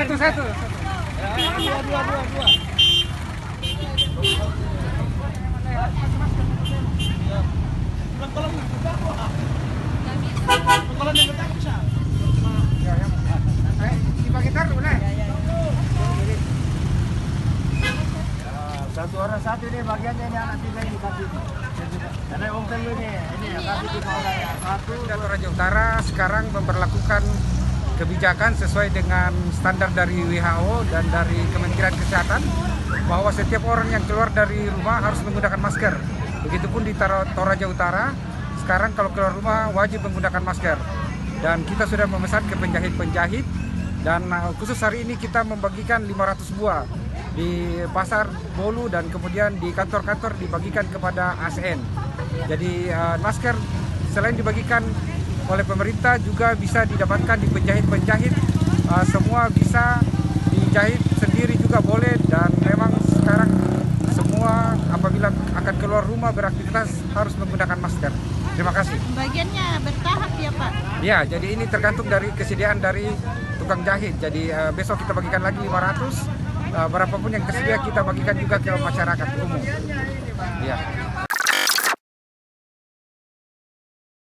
Satu. Dua. Dibagi taruh boleh. Satu orang satu ini bagiannya ini anak tiga ini kasih. Karena om telu ini kasih 3 orang ya. Satu. Toraja Utara sekarang memperlakukan kebijakan sesuai dengan standar dari WHO dan dari Kementerian Kesehatan bahwa setiap orang yang keluar dari rumah harus menggunakan masker. Begitupun di Toraja Utara, sekarang kalau keluar rumah wajib menggunakan masker. Dan kita sudah memesan ke penjahit-penjahit dan khusus hari ini kita membagikan 500 buah di pasar Bolu dan kemudian di kantor-kantor dibagikan kepada ASN. Jadi masker selain dibagikan oleh pemerintah juga bisa didapatkan di penjahit-penjahit, semua bisa dijahit sendiri juga boleh, dan memang sekarang semua apabila akan keluar rumah beraktivitas harus menggunakan masker. Terima kasih. Bagiannya bertahap ya Pak? Ya, jadi ini tergantung dari kesediaan dari tukang jahit. Jadi besok kita bagikan lagi 500, berapapun yang tersedia kita bagikan juga ke masyarakat umum. Ya.